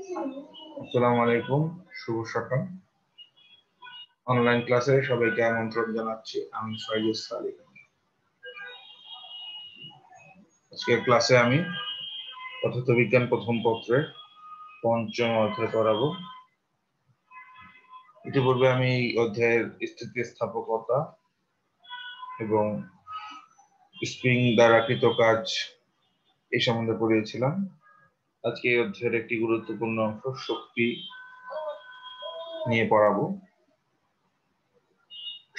আসসালামু আলাইকুম, শুভ সকাল। অনলাইন ক্লাসে সবাইকে আমন্ত্রণ জানাচ্ছি। আমি সৈয়দ সালিম। আজকের ক্লাসে আমি পদার্থবিজ্ঞান প্রথম পত্রের পঞ্চম অধ্যায় পড়াবো। ইতিপূর্বে আমি এই অধ্যায়ের স্থিতিস্থাপকতা এবং স্প্রিং দ্বারা কৃত কাজ এই সম্বন্ধে পড়িয়েছিলাম। আজকে এই অধ্যায়ের একটি গুরুত্বপূর্ণ অংশ শক্তি নিয়ে পড়াবো।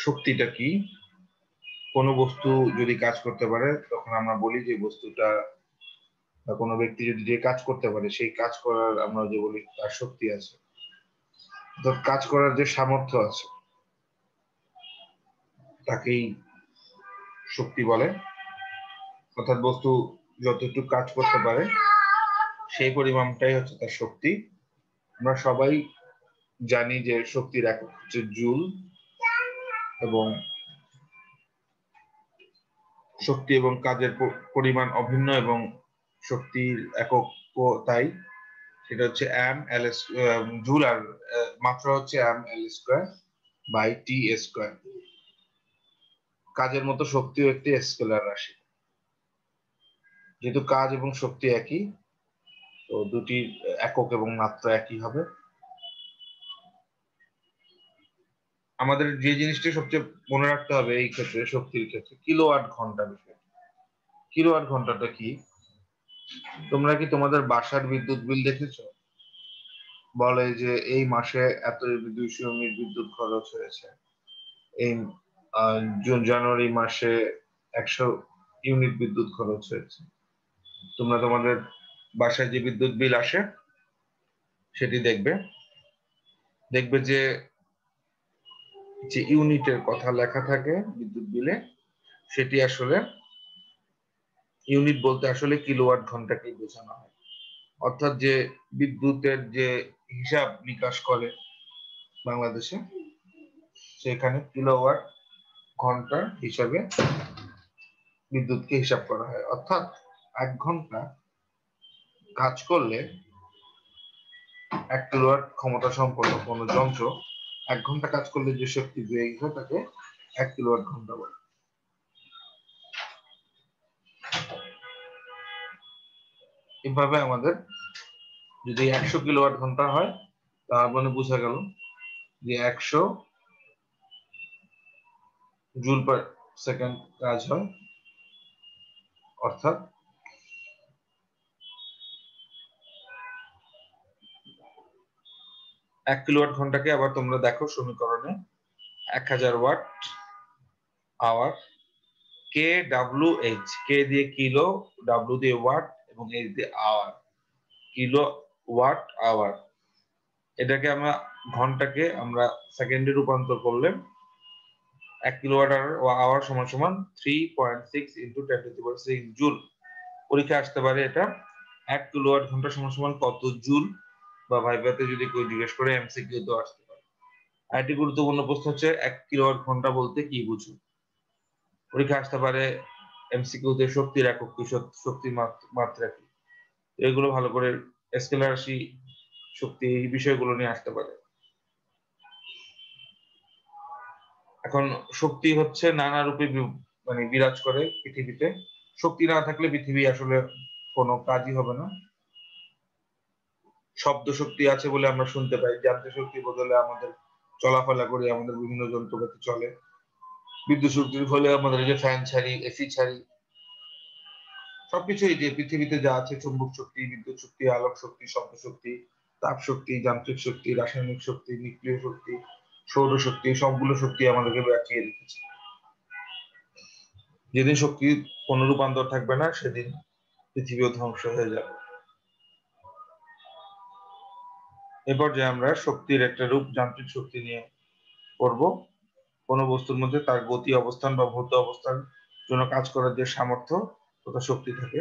শক্তিটা কি? কোনো বস্তু যদি কাজ করতে পারে তখন আমরা বলি যে বস্তুটা বা কোনো ব্যক্তি যদি যে কাজ করতে পারে সেই কাজ করার আমরা যে বলি তার শক্তি আছে, অর্থাৎ কাজ করার যে সামর্থ্য আছে তাকেই শক্তি বলে। অর্থাৎ বস্তু যতটুকু কাজ করতে পারে সেই পরিমাণটাই হচ্ছে তার শক্তি। আমরা সবাই জানি যে শক্তির একক হচ্ছে জুল, এবং শক্তি এবং কাজের পরিমাণ অভিন্ন এবং শক্তির একক তাই সেটা হচ্ছে এম এল জুল, আর মাত্রা হচ্ছে M L square by T square. কাজের মতো শক্তিও একটি স্কেলার রাশি। যেহেতু কাজ এবং শক্তি একই, তো দুটির একক এবং মাত্রা একই হবে। আমাদের যে জিনিসটি সবচেয়ে মনে রাখতে হবে এই ক্ষেত্রে, শক্তির ক্ষেত্রে, কিলোওয়াট ঘন্টা বিষয়। কিলোওয়াট ঘন্টাটা কি? তোমরা কি তোমাদের বাসার বিদ্যুৎ বিল দেখেছো? বলে যে এই মাসে এত 200 ইউনিট বিদ্যুৎ খরচ হয়েছে, এই জুন জানুয়ারি মাসে 100 ইউনিট বিদ্যুৎ খরচ হয়েছে। তোমরা তোমাদের বাসায় যে বিদ্যুৎ বিল আসে সেটি দেখবে যে যে ইউনিটের কথা লেখা থাকে বিদ্যুৎ বিলে, সেটি আসলে ইউনিট বলতে আসলে কিলোওয়াট ঘন্টাকেই বোঝানো হয়। অর্থাৎ যে বিদ্যুতের যে হিসাব নিকাশ করে বাংলাদেশে, সেখানে কিলোওয়াট ঘন্টা হিসাবে বিদ্যুৎকে হিসাব করা হয়। অর্থাৎ 1 ঘন্টা কাজ করলে 1 কিলোওয়াট ক্ষমতা সম্পন্ন কোনো যন্ত্র 1 ঘন্টা কাজ করলে যে শক্তি ব্যয় হয় তাকে 1 কিলোওয়াট ঘন্টা বলে। এভাবে আমাদের যদি 100 কিলোওয়াট ঘন্টা হয় তার মানে বোঝা গেল যে 100 জুল পার সেকেন্ড কাজ হয়। অর্থাৎ 1 কিলোওয়াট ঘন্টাকে আবার তোমরা দেখো সমীকরণে 1000 watt hour, K W H, K দিয়ে কিলো, ডাব্লিউ দিয়ে ওয়াট এবং এইচ দিয়ে আওয়ার, কিলো ওয়াট আওয়ার। এটাকে আমরা ঘন্টাকে আমরা সেকেন্ডে রূপান্তর করলে 1 কিলোওয়াট আওয়ার সমান সমান 3.6 ইন্টু 10⁶ জুল। পরীক্ষা আসতে পারে এটা 1 কিলোওয়াট ঘন্টা সমান সমান কত জুল, বা ভাইভাতে যদি কেউ জিজ্ঞেস করে এমসিকিউ তো আসতে পারে। আরেকটি গুরুত্বপূর্ণ প্রশ্ন হচ্ছে 1 কিলোওয়াট ঘন্টা বলতে কি বুঝো? পরীক্ষা আসতে পারে এমসিকিউতে শক্তির একক কি, শক্তির মাত্রা কি, এগুলো ভালো করে স্কেলার রাশি, শক্তি, এই বিষয়গুলো নিয়ে আসতে পারে। এখন শক্তি হচ্ছে নানা রূপে মানে বিরাজ করে পৃথিবীতে। শক্তি না থাকলে পৃথিবী আসলে কোনো কাজই হবে না। শব্দ শক্তি আছে বলে আমরা শুনতে পাই, যান্ত্রিক শক্তির বদলে আমাদের চলাফেরা করি, আমাদের বিভিন্ন যন্ত্রপাতি চলে। বিদ্যুৎ শক্তির ফলে আমাদের যে ফ্যান ছাড়ি, এসি ছাড়ি, সবকিছুই যে পৃথিবীতে যা আছে, চুম্বক শক্তি, বিদ্যুৎ শক্তি, আলোক শক্তি, শব্দ শক্তি, তাপ শক্তি, যান্ত্রিক শক্তি, রাসায়নিক শক্তি, নিউক্লিয় শক্তি, সৌর শক্তি, সবগুলো শক্তি আমাদেরকে বাঁচিয়ে রেখেছে। যেদিন শক্তির কোনো রূপান্তর থাকবে না সেদিন পৃথিবীও ধ্বংস হয়ে যাবে। এরপর যে আমরা শক্তির একটা রূপ যান্ত্রিক শক্তি নিয়ে পড়ব। কোনো বস্তুর মধ্যে তার গতি অবস্থান বা ভৌত অবস্থার জন্য কাজ করার যে সামর্থ্য তথা শক্তি থাকে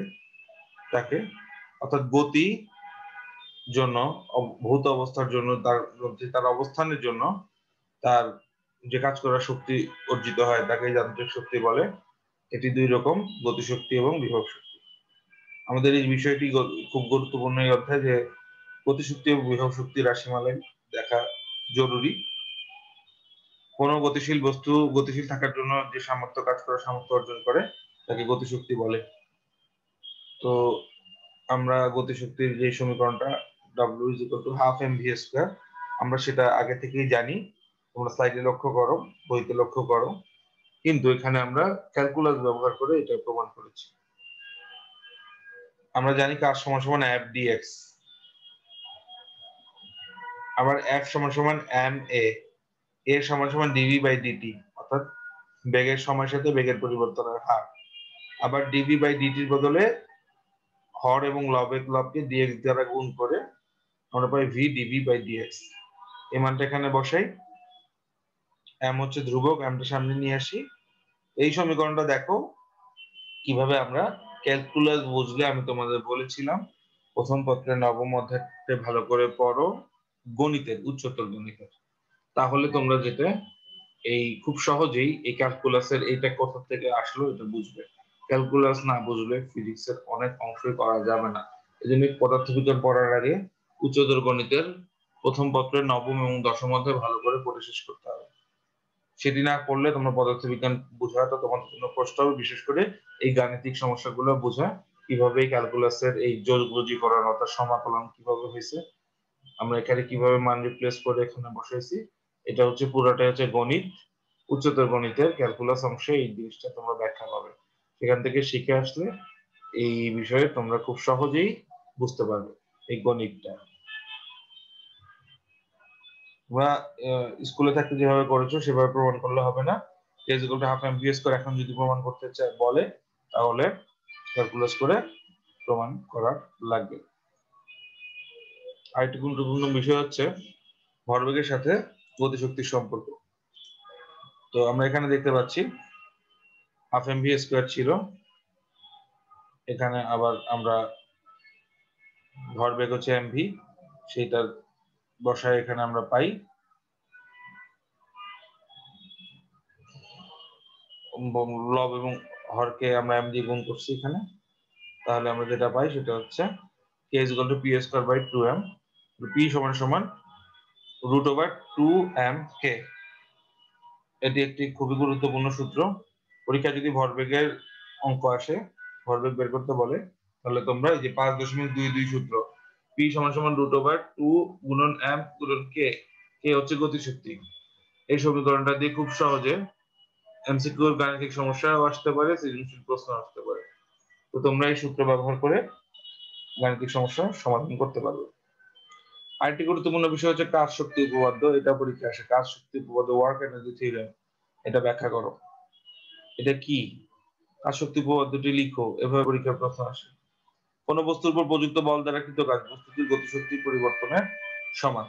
তাকে, অর্থাৎ গতি জন্য, ভৌত অবস্থার জন্য, তার অবস্থানের জন্য তার যে কাজ করার শক্তি অর্জিত হয় তাকে যান্ত্রিক শক্তি বলে। এটি 2 রকম, গতিশক্তি এবং বিভব শক্তি। আমাদের এই বিষয়টি খুব গুরুত্বপূর্ণ এই অধ্যায়, যে গতিশক্তি ও বিভব শক্তি রাশিমালায় দেখা জরুরি। কোনো গতিশীল বস্তু গতিশীল থাকার জন্য যে সামর্থ্য কাজ করার সামর্থ্য অর্জন করে তাকে গতিশক্তি বলে। তো আমরা গতিশক্তির যে সমীকরণটা W = ½ mv², আমরা সেটা আগে থেকেই জানি, তোমরা স্লাইডে লক্ষ্য করো, বইতে লক্ষ্য করো, কিন্তু এখানে আমরা ক্যালকুলাস ব্যবহার করে এটা প্রমাণ করেছি। আমরা জানি কাজ সমান সমান F dx, আবার F সমান সমান ma, a সমান সমান dv/dt, অর্থাৎ বেগের সময়ের সাথে বেগের পরিবর্তনের হার। আবার dv/dt এর বদলে হর এবং লবকে dx দ্বারা গুণ করে আমরা পাই v dv/dx। এই মানটা এখানে বসাই, m হচ্ছে ধ্রুবক, আমটা সামনে নিয়ে আসি। এই সমীকরণটা দেখো কিভাবে আমরা ক্যালকুলাস বুঝলে, আমি তোমাদের বলেছিলাম প্রথম পত্রের নবম অধ্যায়তে ভালো করে পড়ো, গণিতের উচ্চতর গণিতের, তাহলে তোমরা যেটা এই খুব সহজেই এই ক্যালকুলাসের এইটা কোথা থেকে আসলো এটা বুঝবে। ক্যালকুলাস না বুঝলে ফিজিক্সের অনেক অংশই করা যাবে না। এই জন্য পদার্থবিজ্ঞান পড়ার আগে উচ্চতর গণিতের প্রথম পত্রের নবম এবং দশম অধ্যায় ভালো করে পড়ে শেষ করতে হবে। সেটি না করলে তোমরা পদার্থবিজ্ঞান বোঝাটা তোমাদের জন্য কষ্ট হবে, বিশেষ করে এই গাণিতিক সমস্যাগুলো বোঝা, কিভাবে ক্যালকুলাসের এই যোগযোগীকরণ অর্থাৎ সমাকলন কিভাবে হয়েছে, আমরা এখানে কিভাবে মান রিপ্লেস করে এখানে বসাইছি, এটা হচ্ছে পুরোটাই হচ্ছে গণিত। উচ্চতর গণিতের ক্যালকুলাস অংশে এই জিনিসটা তোমরা ব্যাখ্যা পাবে, সেখান থেকে শিখে আসলে এই বিষয়ে তোমরা খুব সহজেই বুঝতে পারবে এই গণিতটা। তোমরা স্কুলে থাকতে যেভাবে করেছো সেভাবে প্রমাণ করলে হবে না। ½ mv² এখন যদি প্রমাণ করতে চায় বলে, তাহলে ক্যালকুলাস করে প্রমাণ করা লাগবে। আরেকটি গুরুত্বপূর্ণ বিষয় হচ্ছে ভরবেগের সাথে গতিশক্তির সম্পর্ক। তো আমরা এখানে দেখতে পাচ্ছি ½ mv² ছিল, এখানে আবার আমরা ভরবেগ হচ্ছে mv, সেইটার বসায় এখানে আমরা পাই লব এবং হরকে আমরা m দিয়ে গুণ করছি এখানে, তাহলে আমরা যেটা পাই সেটা হচ্ছে k = p²/2m, p সমান সমান √2mk। এটি একটি খুবই গুরুত্বপূর্ণ সূত্র। পরীক্ষায় যদি ভরবেগের অঙ্ক আসে, ভরবেগ বের করতে বলে, তাহলে তোমরা এই যে 5.22 সূত্র, p সমান সমান √2 গুণন m গুণন k, k হচ্ছে গতিশক্তি। এই সমীকরণটা দিয়ে খুব সহজে এমসিকিউ গাণিতিক সমস্যাও আসতে পারে, সৃজনশীল প্রশ্ন আসতে পারে। তো তোমরা এই সূত্র ব্যবহার করে গাণিতিক সমস্যা সমাধান করতে পারবে। আরেকটি গুরুত্বপূর্ণ বিষয় হচ্ছে কাজ শক্তি উপপাদ্য, এটা পরীক্ষা আসে। কাজ শক্তি উপপাদ্য, ওয়ার্ক এনার্জি থিওরেম, এটা ব্যাখ্যা করো। এটা কি? কাজ শক্তি উপপাদ্যটি লিখো, এভাবে পরীক্ষার প্রশ্ন আসে। কোন বস্তুর উপর প্রযুক্ত বল দ্বারা কৃত কাজ বস্তুটির গতিশক্তির পরিবর্তনের সমান,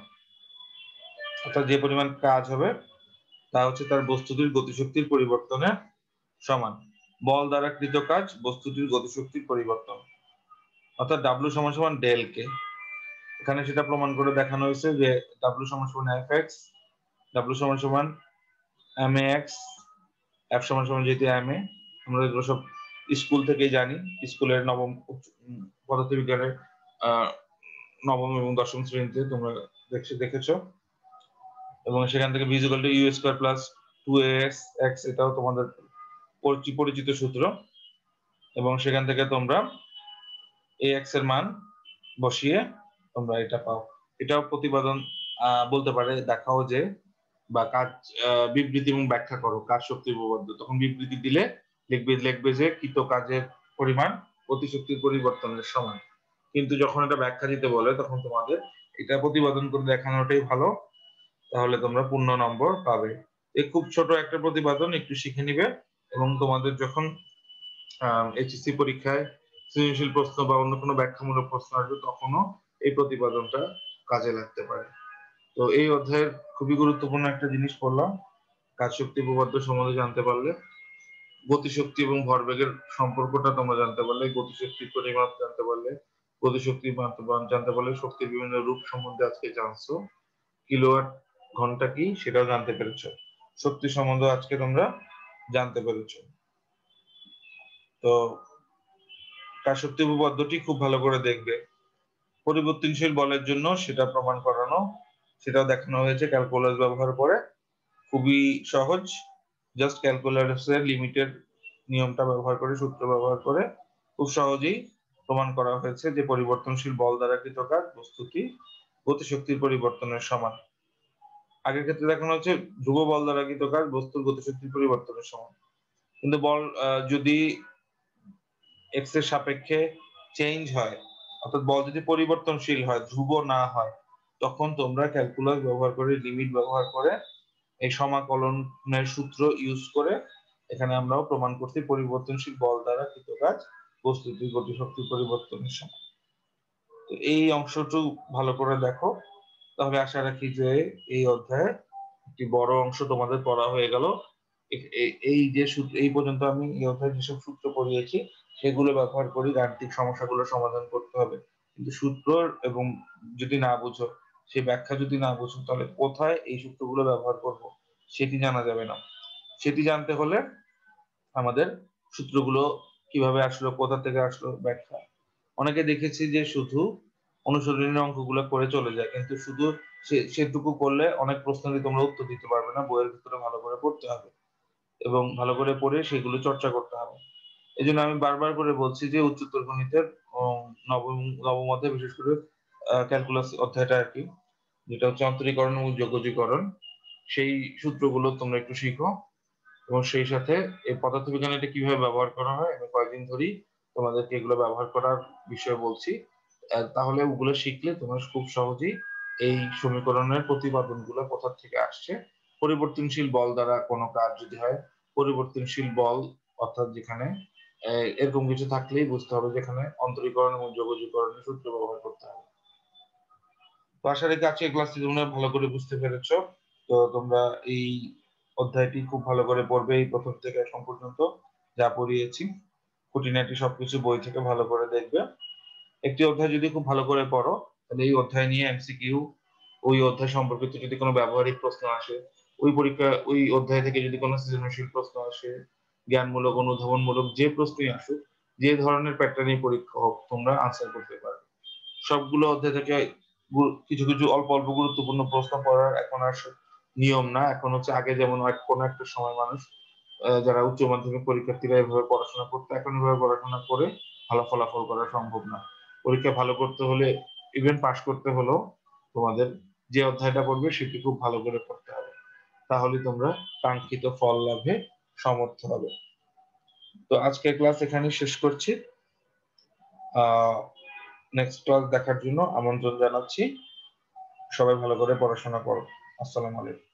অর্থাৎ যে পরিমাণ কাজ হবে তা হচ্ছে তার বস্তুটির গতিশক্তির পরিবর্তনের সমান। বল দ্বারা কৃত কাজ বস্তুটির গতিশক্তির পরিবর্তন, অর্থাৎ ডাব্লিউ সমান সমান ডেল কে। এখানে সেটা প্রমাণ করে দেখানো হয়েছে যে ডাব্লিউ সমান সমান Fx, ডাব্লিউ সমান সমান max, F সমান সমান যেহেতু ma, আমরা এগুলো সব স্কুল থেকেই জানি, স্কুলের নবম পদার্থবিজ্ঞানের নবম এবং দশম শ্রেণীতে তোমরা দেখেছো। এবং সেখান থেকে v = u² + 2ax, এটাও তোমাদের পরিচিত সূত্র। এবং সেখান থেকে তোমরা ax এর মান বসিয়ে তোমরা এটা পাও। এটাও প্রতিপাদন বলতে পারে, দেখাও যে বা কাজ বিবৃতি এবং ব্যাখ্যা করো কাজ শক্তির উপপাদ্য। তখন বিবৃতি দিলে লিখবে যে কৃত কাজের পরিমাণ গতিশক্তির পরিবর্তনের সমান। কিন্তু যখন এটা ব্যাখ্যা দিতে বলে তখন তোমাদের এটা প্রতিপাদন করে দেখানোটাই ভালো, তাহলে তোমরা পূর্ণ নম্বর পাবে। এই খুব ছোট একটা প্রতিপাদন, একটু শিখে নিবে, এবং তোমাদের যখন এইচএসসি পরীক্ষায় সৃজনশীল প্রশ্ন বা অন্য কোনো ব্যাখ্যামূলক প্রশ্ন আসবে তখনও এই প্রতিপাদনটা কাজে লাগতে পারে। তো এই অধ্যায়ের খুবই গুরুত্বপূর্ণ একটা জিনিস পড়লাম, কাজ শক্তি উপপাদ্য সম্বন্ধে জানতে পারলে, গতিশক্তি এবং ভরবেগের সম্পর্কটা তোমরা জানতে পারলে, গতিশক্তির পরিমাপ জানতে পারলে, গতিশক্তির জানতে পারলে, শক্তির বিভিন্ন রূপ সম্বন্ধে আজকে জানছো, কিলোওয়াট ঘন্টা কি সেটাও জানতে পেরেছো, শক্তি সম্বন্ধে আজকে তোমরা জানতে পেরেছো। তো কাজ শক্তি উপপাদ্যটি খুব ভালো করে দেখবে, পরিবর্তনশীল বলের জন্য সেটা প্রমাণ করানো, সেটাও দেখানো হয়েছে ক্যালকুলাস ব্যবহার করে। খুবই সহজ, জাস্ট ক্যালকুলাসের লিমিটের নিয়মটা ব্যবহার করে, সূত্র ব্যবহার করে খুব সহজেই প্রমাণ করা হয়েছে যে পরিবর্তনশীল বল দ্বারা কৃত কাজ বস্তুটি গতিশক্তির পরিবর্তনের সমান। আগের ক্ষেত্রে দেখানো হচ্ছে ধ্রুব বল দ্বারা কৃত কাজ বস্তুর গতিশক্তির পরিবর্তনের সমান। কিন্তু বল যদি এক্স এর সাপেক্ষে চেঞ্জ হয়, অর্থাৎ বল যদি পরিবর্তনশীল হয়, ধ্রুব না হয়, তখন তোমরা ক্যালকুলাস ব্যবহার করে, লিমিট ব্যবহার করে, এই সমাকলনের সূত্র ইউজ করে এখানে আমরাও প্রমাণ করছি পরিবর্তনশীল বল দ্বারা কৃত কাজ বস্তুটির গতিশক্তির পরিবর্তনের সমান। তো এই অংশটু ভালো করে দেখো, তাহলে আশা রাখি যে এই অধ্যায়ে একটি বড় অংশ তোমাদের পড়া হয়ে গেল। এই যে সূত্র, এই পর্যন্ত আমি এই অধ্যায়ে যেসব সূত্র পড়িয়েছি সেগুলো ব্যবহার করি গাণিতিক সমস্যাগুলো সমাধান করতে হবে। কিন্তু সূত্র এবং যদি না বুঝো, সেই ব্যাখ্যা যদি না বুঝো, তাহলে কোথায় এই সূত্রগুলো ব্যবহার করব সেটি জানা যাবে না। সেটি জানতে হলে আমাদের সূত্রগুলো কিভাবে আসলো, কোথা থেকে আসলো, ব্যাখ্যা। অনেকে দেখেছি যে শুধু অনুশীলনী অঙ্কগুলো করে চলে যায়, কিন্তু শুধু সেটুকু করলে অনেক প্রশ্নেরই তোমরা উত্তর দিতে পারবে না। বইয়ের ভিতরে ভালো করে পড়তে হবে এবং ভালো করে পড়ে সেগুলো চর্চা করতে হবে। এই জন্য আমি বারবার করে বলছি যে উচ্চতর গণিতের নবম নবম অধ্যায়, বিশেষ করে ক্যালকুলাস অধ্যায়টা আর কি, যেটা হচ্ছে অন্তরীকরণ ও যোগজীকরণ, সেই সূত্রগুলো তোমরা একটু শিখো। এবং সেই সাথে এই পদার্থবিজ্ঞানে এটা কিভাবে ব্যবহার করা হয়, আমি কয়েকদিন ধরেই তোমাদেরকে এগুলো ব্যবহার করার বিষয়ে বলছি। তাহলে ওগুলো শিখলে তোমরা খুব সহজেই এই সমীকরণের প্রতিপাদন গুলো কোথা থেকে আসছে, পরিবর্তনশীল বল দ্বারা কোনো কাজ যদি হয়, পরিবর্তনশীল বল অর্থাৎ যেখানে এরকম কিছু থাকলেই বুঝতে হবে যেখানে অন্তরীকরণ এবং যোগজীকরণের সূত্র ব্যবহার করতে হবে। তো আশা রেখে আজকে ক্লাসটি তোমরা ভালো করে বুঝতে পেরেছো। তো তোমরা এই অধ্যায়টি খুব ভালো করে পড়বে, এই প্রথম থেকে এখন পর্যন্ত যা পড়িয়েছি খুঁটিনাটি সবকিছু বই থেকে ভালো করে দেখবে। একটি অধ্যায় যদি খুব ভালো করে পড়ো, তাহলে এই অধ্যায় নিয়ে এমসিকিউ, ওই অধ্যায় সম্পর্কিত যদি কোনো ব্যবহারিক প্রশ্ন আসে, ওই অধ্যায় থেকে যদি কোনো সৃজনশীল প্রশ্ন আসে, জ্ঞানমূলক, অনুধাবনমূলক যে প্রশ্নই আসুক, যে ধরনের প্যাটার্নই পরীক্ষা হোক, তোমরা আনসার করতে পারবে। সবগুলো অধ্যায় থেকে কিছু কিছু অল্প অল্প গুরুত্বপূর্ণ প্রশ্ন পড়ার এখন আর নিয়ম না। এখন হচ্ছে আগে যেমন কোনো একটা সময় মানুষ যারা উচ্চ মাধ্যমিক পরীক্ষার্থীরা এভাবে পড়াশোনা করতো, এখন এভাবে পড়াশোনা করে ভালো ফলাফল করা সম্ভব না। পরীক্ষা ভালো করতে হলে, ইভেন পাশ করতে হলেও তোমাদের যে অধ্যায়টা পড়বে সেটি খুব ভালো করে পড়তে হবে, তাহলে তোমরা কাঙ্ক্ষিত ফল লাভে সমর্থ হবে। তো আজকের ক্লাস এখানে শেষ করছি। নেক্সট ক্লাস দেখার জন্য আমন্ত্রণ জানাচ্ছি। সবাই ভালো করে পড়াশোনা করো। আসসালামু আলাইকুম।